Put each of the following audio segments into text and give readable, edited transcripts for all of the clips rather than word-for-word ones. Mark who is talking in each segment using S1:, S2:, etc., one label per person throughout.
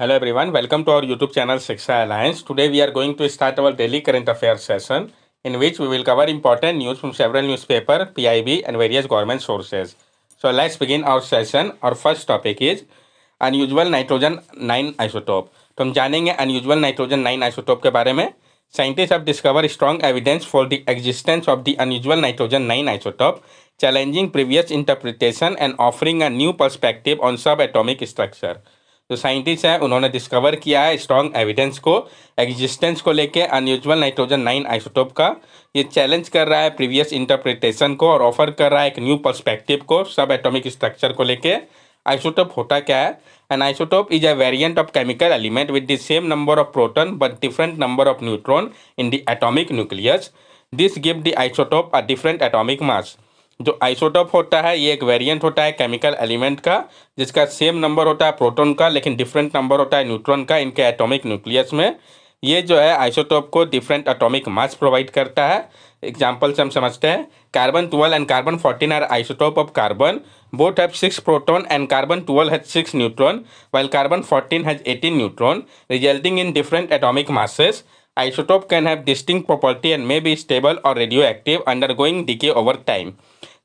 S1: Hello everyone, welcome to our YouTube channel Shiksha Alliance. Today we are going to start our daily current affairs session in which we will cover important news from several newspaper, PIB and various government sources. So let's begin our session. Our first topic is unusual nitrogen 9 isotope. तो हम जानेंगे unusual nitrogen 9 isotope के बारे में. Scientists have discovered strong evidence for the existence of the unusual nitrogen 9 isotope, challenging previous interpretation and offering a new perspective on subatomic structure. जो scientist है उन्होंने discover किया है स्ट्रॉन्ग एविडेंस को existence को लेके अनयूजुअल नाइट्रोजन 9 आइसोटोप का. ये चैलेंज कर रहा है प्रीवियस इंटरप्रिटेशन को और ऑफर कर रहा है एक न्यू पर्सपेक्टिव को सब एटॉमिक स्ट्रक्चर को लेके. आइसोटोप होता क्या है? N isotope is a variant of chemical element with the same number of proton but different number of neutron in the atomic nucleus. This give the isotope a different atomic mass. जो isotope होता है ये एक variant होता है chemical element का जिसका same number होता है प्रोटॉन का लेकिन डिफरेंट नंबर होता है न्यूट्रॉन का इनके एटॉमिक न्यूक्लियस में. ये जो है आइसोटोप को डिफरेंट एटॉमिक मास प्रोवाइड करता है. एग्जांपल से हम समझते हैं carbon 12 and carbon 14 are isotope of carbon. Both have 6 proton and carbon 12 has 6 neutron while carbon 14 has 18 neutron resulting in different atomic masses. Isotope can have distinct property and may be stable or radioactive undergoing decay over time.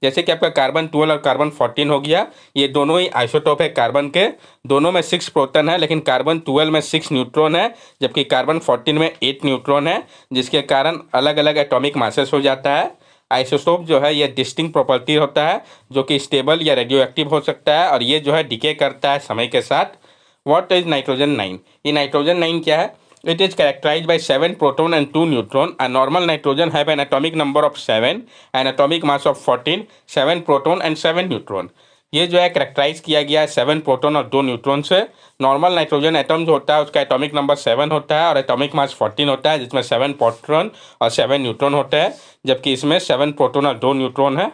S1: जैसे कि आपका carbon 12 और carbon 14 हो गया, ये दोनों ही isotope है carbon के. दोनों में 6 प्रोटॉन है लेकिन कार्बन 12 में 6 न्यूट्रॉन है जबकि कार्बन 14 में 8 न्यूट्रॉन है जिसके कारण अलग अलग एटॉमिक मासेस हो जाता है. आइसोटोप जो है ये डिस्टिंक्ट प्रॉपर्टी होता है जो कि स्टेबल या रेडियो एक्टिव हो सकता है और ये जो है डिके करता है समय के साथ. What is nitrogen 9? ये नाइट्रोजन 9 क्या है? It is characterized by 7 proton and 2 neutron. A normal nitrogen have an atomic number of 7 and atomic mass of 14, 7 proton and 7 neutron. ये जो है करेक्टराइज किया गया है 7 प्रोटॉन और 2 न्यूट्रॉन से. नॉर्मल नाइट्रोजन एटम जो होता है उसका एटॉमिक नंबर 7 होता है और एटॉमिक मास 14 होता है जिसमें 7 प्रोटॉन और 7 न्यूट्रॉन होते हैं जबकि इसमें 7 प्रोटॉन और 2 न्यूट्रॉन है.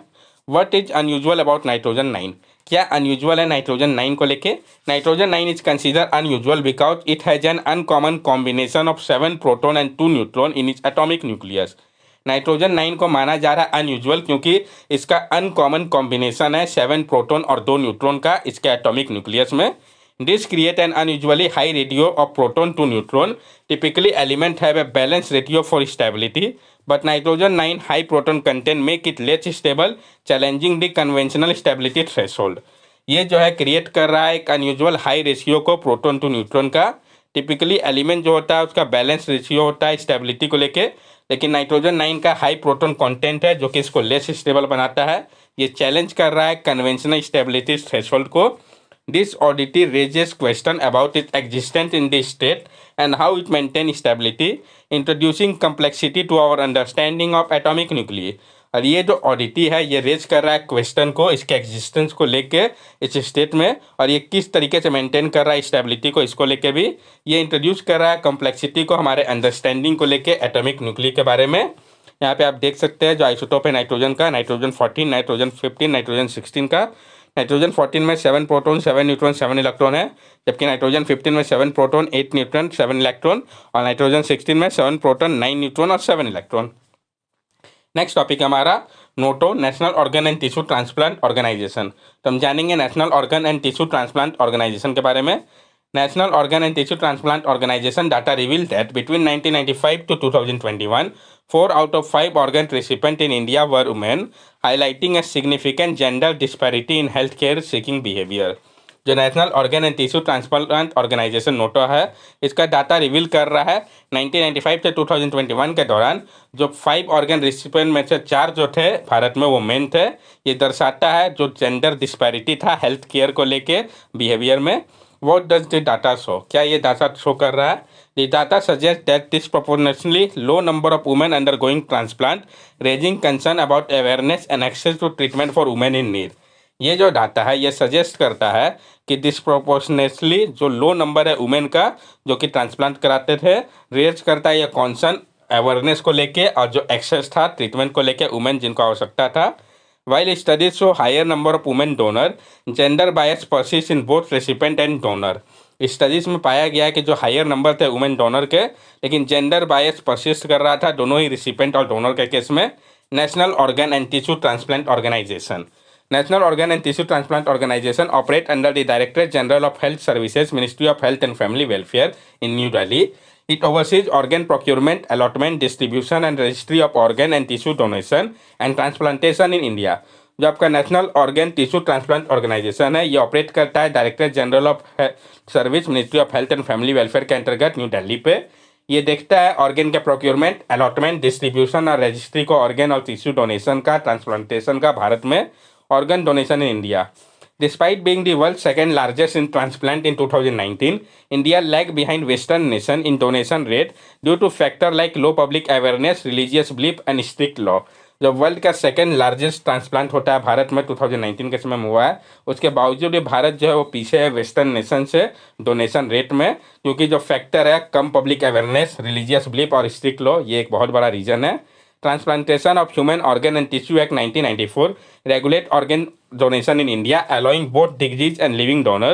S1: What is unusual about nitrogen 9? क्या अनयूजुअल है नाइट्रोजन 9 को लेके? Nitrogen 9 is consider unusual because it has an uncommon combination of 7 proton and 2 neutron in its atomic nucleus. Nitrogen 9 को माना जा रहा है अनयूजुअल क्योंकि इसका अनकॉमन कॉम्बिनेशन है 7 प्रोटॉन और 2 न्यूट्रॉन का इसके एटॉमिक न्यूक्लियस में. This create an unusually high ratio of proton to neutron. Typically, elements have a balanced ratio for stability, but nitrogen 9 high proton content make it less stable, challenging the conventional stability threshold. ये जो है create कर रहा है एक unusual high ratio को proton to neutron का. Typically element जो होता है उसका बैलेंस रेशियो होता है स्टेबिलिटी को लेके लेकिन नाइट्रोजन 9 का हाई प्रोटॉन कंटेंट है जो कि इसको लेस स्टेबल बनाता है. ये चैलेंज कर रहा है कन्वेंशनल स्टेबिलिटी थ्रेशोल्ड को. This oddity raises question about its existence in the state and how it maintains stability, introducing complexity to our understanding of atomic nuclei. और ये जो ऑडिटी है ये रेज कर रहा है क्वेश्चन को इसके एग्जिस्टेंस को लेके इस स्टेट में और ये किस तरीके से मेंटेन कर रहा है स्टेबिलिटी को इसको लेके भी. ये इंट्रोड्यूस कर रहा है कॉम्प्लेक्सिटी को हमारे अंडरस्टैंडिंग को लेके एटॉमिक न्यूक्लिई के बारे में. यहाँ पे आप देख सकते हैं जो आइसोटोप है नाइट्रोजन का, नाइट्रोजन 14, नाइट्रोजन 15, नाइट्रोजन 16 का. नाइट्रोजन 14 में 7 प्रोटॉन 7 न्यूट्रॉन 7 इलेक्ट्रॉन है जबकि नाइट्रोजन 15 में 7 प्रोटॉन 8 न्यूट्रॉन 7 इलेक्ट्रॉन और नाइट्रोजन 16 में 7 प्रोटॉन 9 न्यूट्रॉन और 7 इलेक्ट्रॉन. नेक्स्ट टॉपिक है हमारा NOTTO, national organ and tissue transplant organisation. तो हम जानेंगे national organ and tissue transplant organisation के बारे में. National Organ and Tissue Transplant Organization data revealed that between 1995 to 2021, 4 out of 5 organ recipients in India were women, highlighting a significant gender disparity in healthcare seeking behavior. जो national organ and tissue transplant organisation NOTTO है इसका data reveal कर रहा है 1995 से 2021 के दौरान जो 5 ऑर्गन रिसिपिएंट में से 4 जो थे भारत में वो मेन थे. ये दर्शाता है जो जेंडर डिस्पैरिटी था हेल्थ केयर को लेके बिहेवियर में. What does the data show? क्या ये डाटा शो कर रहा है? The data suggests that disproportionately low number of women undergoing transplant, raising concern about awareness and access to treatment for women in need. ये जो data है ये suggest करता है कि डिस्प्रोपोर्शनेटली जो लो नंबर है वुमेन का जो कि ट्रांसप्लांट कराते थे रेज करता है ये कॉन्सर्न अवेयरनेस को लेके और जो एक्सेस था ट्रीटमेंट को लेके वुमेन जिनको आवश्यकता था. While studies show higher number of women donor, gender bias persists in both recipient and donor. Studies में पाया गया है कि जो हायर नंबर थे वुमेन डोनर के लेकिन जेंडर बायस परसिस्ट कर रहा था दोनों ही रिसिपेंट और डोनर के केस में. National organ and tissue transplant organisation National Organ and Tissue Transplant Organization operate under the Directorate General of Health Services, Ministry of Health and Family Welfare in New Delhi. It oversees organ procurement, allotment, distribution and registry of organ and tissue donation and transplantation in India. जो आपका national organ tissue transplant organisation है, ये operate करता है director general of service, ministry of health and family welfare के अंतर्गत new Delhi पे। ये देखता है ऑर्गन के प्रोक्योरमेंट, अलॉटमेंट, डिस्ट्रीब्यूशन और रजिस्ट्री को ऑर्गन और टिश्यू डोनेशन का, ट्रांसप्लांटेशन का भारत में organ donation in India. Despite being the world's second largest in transplant in 2019, India lagged behind Western nation in donation rate due to factor like low public awareness, religious belief and strict law. जब world का second largest transplant होता है भारत में 2019 के समय में हुआ है, उसके बावजूद भी भारत जो है वो पीछे है वेस्टर्न नेशन से डोनेशन रेट में, क्योंकि जो फैक्टर है कम पब्लिक अवेयरनेस, रिलीजियस बिलीफ और स्ट्रिक्ट लॉ, ये एक बहुत बड़ा रीजन है। Transplantation of Human Organ and Tissue Act 1994 regulate organ donation in India, allowing both deceased and living donor.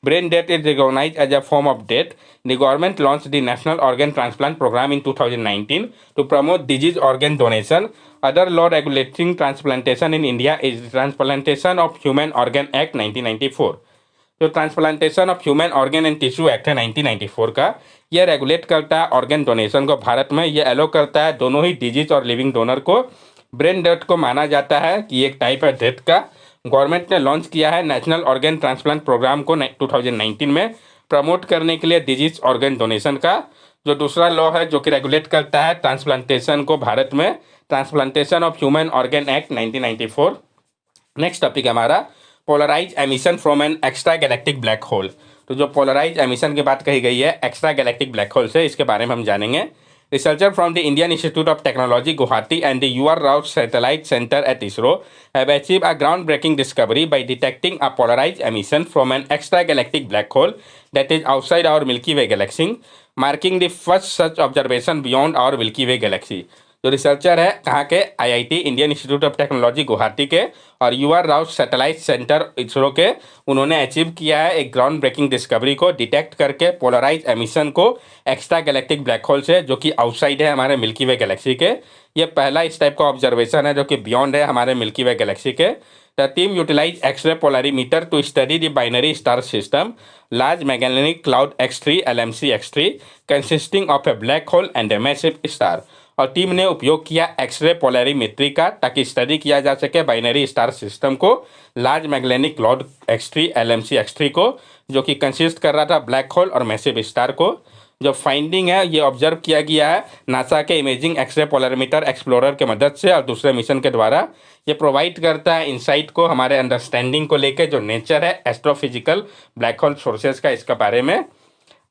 S1: Brain death is recognized as a form of death. The government launched the National Organ Transplant Program in 2019 to promote disease organ donation. Other law regulating transplantation in India is the Transplantation of Human Organ Act 1994. जो transplantation of human organ and tissue act है 1994 का, यह regulate करता है organ donation को भारत में। यह एलो करता है दोनों ही डिजीज और लिविंग डोनर को। ब्रेन डेथ को माना जाता है कि एक टाइप है डेथ का। गवर्नमेंट ने लॉन्च किया है नेशनल ऑर्गन ट्रांसप्लांट प्रोग्राम को 2019 में प्रमोट करने के लिए डिजीज ऑर्गन डोनेशन का। जो दूसरा लॉ है जो कि रेगुलेट करता है ट्रांसप्लांटेशन को भारत में, transplantation of human organ act 1994। Next topic हमारा polarized emission from an extra galactic black hole. तो जो पोलराइज एमिशन की बात कही गई है एक्स्ट्रा गैलेक्टिक ब्लैक होल से, इसके बारे में हम जानेंगे। Researcher from the Indian Institute of Technology Guwahati and the UR Rao satellite centre at ISRO have achieved a ground breaking discovery by detecting a polarise emission from an extra galactic black hole that is outside our Milky Way galaxy, marking the first such observation beyond our Milky Way galaxy. जो researcher है कहाँ के, IIT Indian Institute of Technology Guwahati के और UR Rao satellite centre ISRO के, उन्होंने achieve किया है एक ग्राउंड ब्रेकिंग डिस्कवरी को डिटेक्ट करके पोलराइज एमिशन को एक्स्ट्रा गैलेक्टिक ब्लैक होल से, जो कि आउटसाइड है हमारे मिल्की वे गैलेक्सी के। ये पहला इस टाइप का ऑब्जर्वेशन है जो कि बियॉन्ड है हमारे मिल्की वे गैलेक्सी के। The team utilize X ray polarimeter to study the binary star system Large Magellanic Cloud X3 LMC X3 consisting of a black hole and a massive star. और team ने उपयोग किया x ray polarimetry का ताकि study किया जा सके बाइनरी स्टार सिस्टम को, Large Magellanic Cloud X3 LMC X3 को, जो कि कंसिस्ट कर रहा था ब्लैक होल और मैसिव स्टार को। जो फाइंडिंग है ये ऑब्जर्व किया गया है नासा के इमेजिंग एक्सरे पोलरीमीटर एक्सप्लोरर के मदद से और दूसरे मिशन के द्वारा। ये प्रोवाइड करता है इंसाइट को हमारे अंडरस्टैंडिंग को लेकर जो नेचर है एस्ट्रोफिजिकल ब्लैक होल सोर्सेज का, इसके बारे में।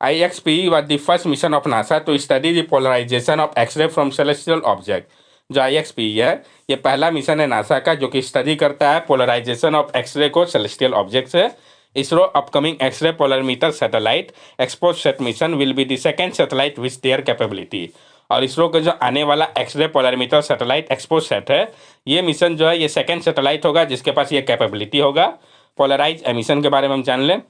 S1: IXP was the first mission of NASA to study the polarization of X-ray from celestial object। जो IXP है ये पहला मिशन है नासा का जो कि स्टडी करता है पोलराइजेशन ऑफ एक्सरे को सेलेस्टियल ऑब्जेक्ट से। ISRO upcoming x ray polarimeter satellite XPoSat mission will be the second satellite with their capability. और इसरो का जो आने वाला एक्सरे पोलरीमीटर सैटेलाइट एक्सपोसेट है, ये मिशन जो है ये सेकेंड सैटेलाइट होगा जिसके पास ये कैपेबिलिटी होगा। पोलराइज एमिशन के बारे में हम जान लें।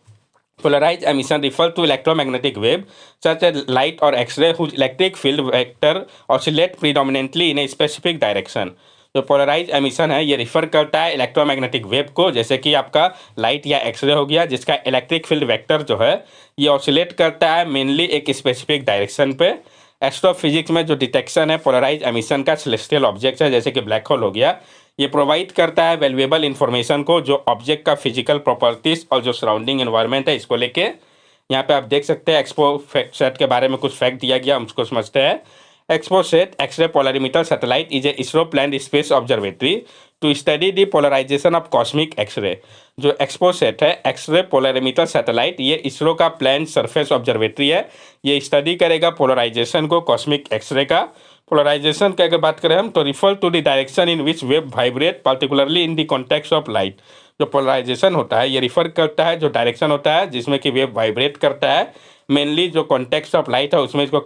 S1: Polarized emission refers to electromagnetic wave such as light or X-ray whose electric field vector oscillate predominantly in a specific direction। जो पोलराइज एमिशन है ये रिफर करता है इलेक्ट्रोमैग्नेटिक वेव को, जैसे कि आपका लाइट या एक्सरे हो गया, जिसका इलेक्ट्रिक फील्ड वेक्टर जो है ये ऑसिलेट करता है मेनली एक स्पेसिफिक डायरेक्शन पे। एस्ट्रोफिजिक्स में जो डिटेक्शन है पोलराइज एमिशन का सेलेस्टियल ऑब्जेक्ट है जैसे कि ब्लैक होल हो गया, ये प्रोवाइड करता है वैल्यूएबल इन्फॉर्मेशन को जो ऑब्जेक्ट का फिजिकल प्रॉपर्टीज और जो सराउंडिंग एनवायरनमेंट है इसको लेके। यहाँ पे आप देख सकते हैं एक्सपोसेट के बारे में कुछ फैक्ट दिया गया, हम उसको समझते हैं। XPoSat x ray polarimeter satellite is a ISRO planned space observatory to study the polarisation of cosmic x ray. जो एक्सपोसेट है एक्सरे पोलरीमीटर सैटेलाइट, ये इसरो का प्लान सरफेस ऑब्जर्वेटरी है, ये स्टडी करेगा पोलराइजेशन को कॉस्मिक एक्सरे का। पोलराइजेशन की अगर बात करें हम तो refer to the direction in which wave vibrate particularly in the context of light. जो पोलराइजेशन होता है ये रिफर करता है जो डायरेक्शन होता है जिसमें कि वेव वाइब्रेट करता है, मेनली जो कॉन्टेक्स्ट ऑफ लाइट है उसमें इसको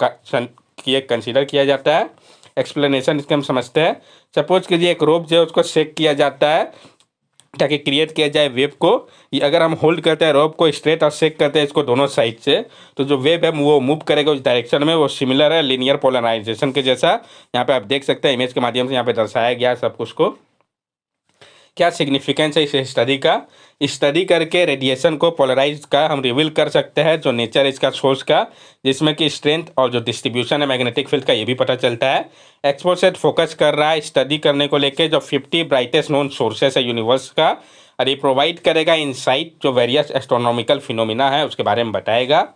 S1: कंसीडर किया जाता है। एक्सप्लेनेशन इसके हम समझते हैं। सपोज कीजिए एक रोप जो है उसको शेक किया जाता है ताकि क्रिएट किया जाए वेव को। ये अगर हम होल्ड करते हैं रोप को स्ट्रेट और शेक करते हैं इसको दोनों साइड से, तो जो वेव है वो मूव करेगा उस डायरेक्शन में, वो सिमिलर है लीनियर पोलराइजेशन के जैसा। यहाँ पे आप देख सकते हैं इमेज के माध्यम से यहाँ पे दर्शाया गया है सब कुछ को। क्या सिग्निफिकेंस है इस स्टडी का? स्टडी करके रेडिएशन को पोलराइज का हम रिवील कर सकते हैं, जो नेचर है इसका सोर्स का, जिसमें कि स्ट्रेंथ और जो डिस्ट्रीब्यूशन है मैग्नेटिक फील्ड का ये भी पता चलता है। एक्सपोसेट फोकस कर रहा है स्टडी करने को लेके जो 50 ब्राइटेस्ट नोन सोर्सेस है यूनिवर्स का, और ये प्रोवाइड करेगा इंसाइट जो वेरियस एस्ट्रोनॉमिकल फिनोमिना है उसके बारे में बताएगा।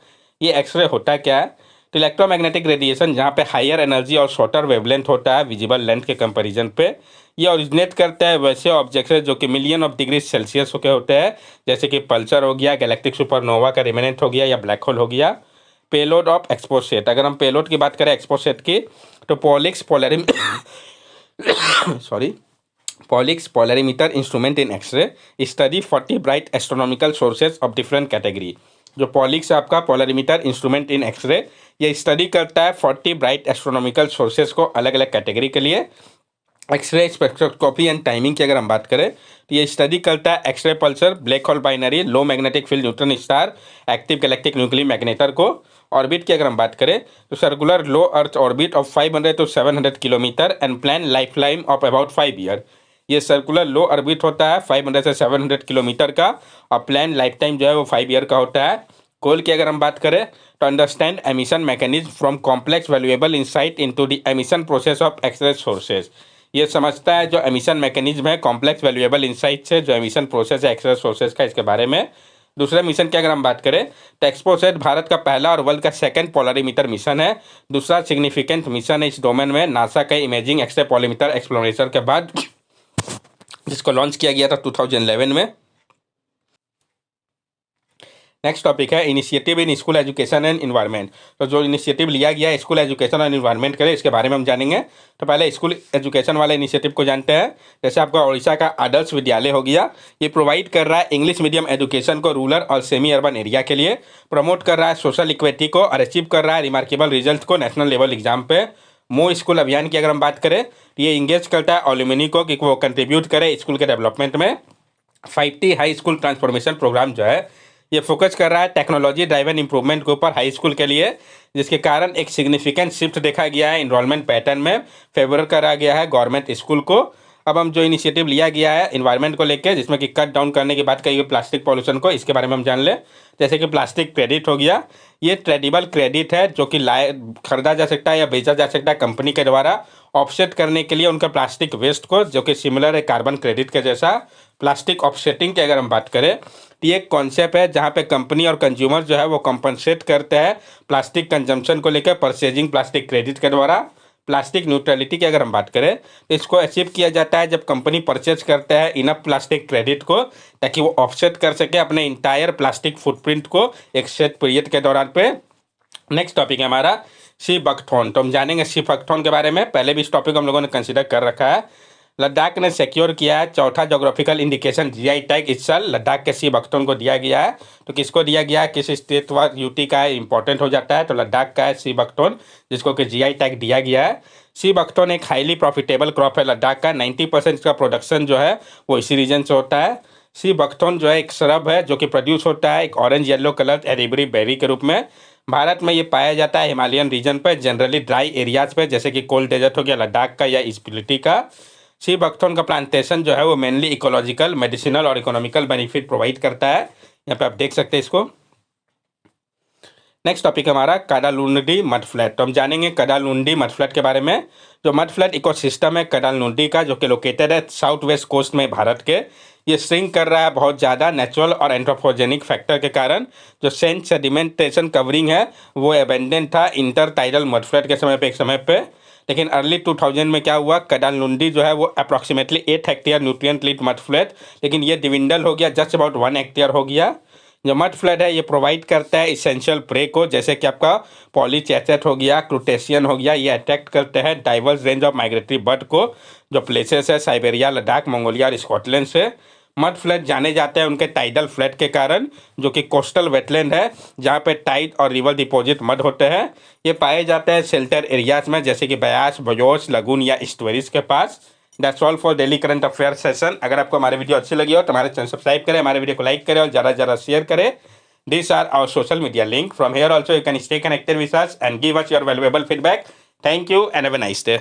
S1: ये एक्सरे होता क्या है? तो इलेक्ट्रोमैग्नेटिक रेडिएशन जहाँ पे हायर एनर्जी और शॉर्टर वेवलेंथ होता है विजिबल लेंथ के कंपैरिजन पे, ये ओरिजिनेट करता है वैसे ऑब्जेक्ट से जो कि मिलियन ऑफ डिग्री सेल्सियस के होते हैं, जैसे कि पल्सर हो गया, गैलेक्टिक सुपरनोवा का रिमेनेंट हो गया, या ब्लैक होल हो गया। पेलोड ऑफ एक्सपोसेट, अगर हम पेलोड की बात करें एक्सपोसेट की, तो POLIX polarim sorry POLIX polarimeter instrument in X ray study 40 bright astronomical sources of different category. जो पॉलिक्स है आपका पोलरीमीटर इंस्ट्रूमेंट इन एक्सरे, ये स्टडी करता है 40 ब्राइट एस्ट्रोनॉमिकल सोर्सेज को अलग अलग कैटेगरी के लिए। एक्सरे स्पेक्ट्रोस्कोपी एंड टाइमिंग की अगर हम बात करें तो ये स्टडी करता है X ray pulsar, black hole binary, low magnetic field neutron star, active galactic nuclear magnetar को। ऑर्बिट की अगर हम बात करें तो circular low earth orbit of 500 to 700 kilometer and plan life time of about 5 year. ये सर्कुलर लो ऑर्बिट होता है 500 से 700 किलोमीटर का, और प्लान लाइफ टाइम जो है वो 5 ईयर का होता है। गोल की अगर हम बात करें तो understand emission mechanism from complex valuable insight into the emission process of x ray sources. ये समझता है जो एमिशन मैकेनिज्म है कॉम्प्लेक्स वैल्यूएबल इंसाइट से, जो एमिशन प्रोसेस है एक्सरे सोर्सेज का, इसके बारे में। दूसरे मिशन की अगर हम बात करें तो एक्सपोसेट भारत का पहला और वर्ल्ड का सेकंड पोलरीमीटर मिशन है। दूसरा सिग्निफिकेंट मिशन है इस डोमेन में नासा का इमेजिंग एक्सरे पोलरीमीटर एक्सप्लोरेशन के बाद, जिसको लॉन्च किया गया था 2011 में। नेक्स्ट टॉपिक है initiative in school education and environment. तो जो इनिशिएटिव लिया गया है स्कूल एजुकेशन और इन्वायरमेंट के लिए, इसके बारे में हम जानेंगे। तो पहले स्कूल एजुकेशन वाले इनिशिएटिव को जानते हैं। जैसे आपका उड़ीसा का आदर्श विद्यालय हो गया, ये प्रोवाइड कर रहा है इंग्लिश मीडियम एजुकेशन को रूरल और सेमी अर्बन एरिया के लिए, प्रमोट कर रहा है सोशल इक्विटी को, और अचीव कर रहा है रिमार्केबल रिजल्ट को नेशनल लेवल एग्जाम पे। मो स्कूल अभियान की अगर हम बात करें तो ये इंगेज करता है ऑल्यूमिनी को कि वो कंट्रीब्यूट करे स्कूल के डेवलपमेंट में। 5T high school transformation programme जो है ये फोकस कर रहा है टेक्नोलॉजी ड्राइवन इंप्रूवमेंट के ऊपर हाई स्कूल के लिए, जिसके कारण एक सिग्निफिकेंट शिफ्ट देखा गया है इनरोलमेंट पैटर्न में, फेवर करा गया है गवर्नमेंट स्कूल को। अब हम जो इनिशिएटिव लिया गया है इन्वायरमेंट को लेकर, जिसमें कि कट डाउन करने की बात कही गई प्लास्टिक पॉल्यूशन को, इसके बारे में हम जान लें। जैसे कि प्लास्टिक क्रेडिट हो गया, ये ट्रेडिबल क्रेडिट है जो कि खरीदा जा सकता है या बेचा जा सकता है कंपनी के द्वारा ऑफसेट करने के लिए उनका प्लास्टिक वेस्ट को, जो कि सिमिलर है कार्बन क्रेडिट के जैसा। प्लास्टिक ऑफसेटिंग की अगर हम बात करें तो ये एक कॉन्सेप्ट है जहाँ पे कंपनी और कंज्यूमर जो है वो कंपनसेट करते हैं प्लास्टिक कंजम्पशन को लेकर परचेजिंग प्लास्टिक क्रेडिट के द्वारा। प्लास्टिक न्यूट्रलिटी की अगर हम बात करें तो इसको अचीव किया जाता है जब कंपनी परचेज करता है इनफ प्लास्टिक क्रेडिट को, ताकि वो ऑफसेट कर सके अपने इंटायर प्लास्टिक फुटप्रिंट को एक सेट पीरियड के दौरान पे। नेक्स्ट टॉपिक है हमारा सी बकथॉन। तो हम जानेंगे सी बकथॉन के बारे में, पहले भी इस टॉपिक हम लोगों ने कंसिडर कर रखा है। लद्दाख ने सिक्योर किया है चौथा जोग्राफिकल इंडिकेशन जीआई टैग इस साल लद्दाख के सी बकथॉन को दिया गया है। तो किसको दिया गया है, किस स्टेट व यूटी का है इंपॉर्टेंट हो जाता है, तो लद्दाख का है सी बकथॉन, जिसको कि जीआई टैग दिया गया है। सी बकथॉन एक हाईली प्रॉफिटेबल क्रॉप है लद्दाख का, 90% का प्रोडक्शन जो है वो इसी रीजन से होता है। सी बकथॉन जो है एक श्रब है जो कि प्रोड्यूस होता है एक ऑरेंज येलो कलर एरिबरी बेरी के रूप में। भारत में ये पाया जाता है हिमालयन रीजन पर, जनरली ड्राई एरियाज पे, जैसे कि कोल्ड डेजर्ट हो गया लद्दाख का या स्पिलिटी का। सी बकथॉन का प्लांटेशन जो है वो मेनली इकोलॉजिकल, मेडिसिनल और इकोनॉमिकल बेनिफिट प्रोवाइड करता है। यहाँ पे आप देख सकते हैं इसको। नेक्स्ट टॉपिक हमारा कडालुंडी मड फ्लैट। तो हम जानेंगे कडालुंडी मड फ्लैट के बारे में। जो मड फ्लैट इकोसिस्टम है कडालुंडी का, जो कि लोकेटेड है साउथ वेस्ट कोस्ट में भारत के, ये श्रिंक कर रहा है बहुत ज़्यादा नेचुरल और एंथ्रोपोजेनिक फैक्टर के कारण। जो सेंट सेडिमेंटेशन कवरिंग है वो एबेंडेंट था इंटर टाइडल मड फ्लैट के समय पे, एक समय पे। लेकिन अर्ली 2000 में क्या हुआ, कडालुंडी जो है वो approximately 8 hectare nutrient lit mud flat, लेकिन ये डिविंडल हो गया, जस्ट अबाउट 1 हेक्टेयर हो गया। जो मड फ्लड है ये प्रोवाइड करता है इसेंशियल प्रे को, जैसे कि आपका पॉलीचैचेट हो गया, क्रूटेशियन हो गया। ये अट्रैक्ट करते हैं diverse range of migratory bird को, जो प्लेसेस है साइबेरिया, लद्दाख, मंगोलिया और स्कॉटलैंड से। मड फ्लड जाने जाते हैं उनके टाइडल फ्लड के कारण, जो कि कोस्टल वेटलैंड है जहाँ पे टाइड और रिवर डिपॉजिट मड होते हैं। ये पाए जाते हैं शेल्टर एरियाज में, जैसे कि बयास, बयोस, लगून या स्टोरीज के पास। That's all for daily current affair session. अगर आपको हमारी वीडियो अच्छी लगी हो तो हमारे चैनल सब्सक्राइब करें, हमारे वीडियो को लाइक करें और ज़्यादा से ज़्यादा शेयर करें। These are our social media link. From here also you can stay connected with us and give us your valuable feedback. Thank you and have a nice day.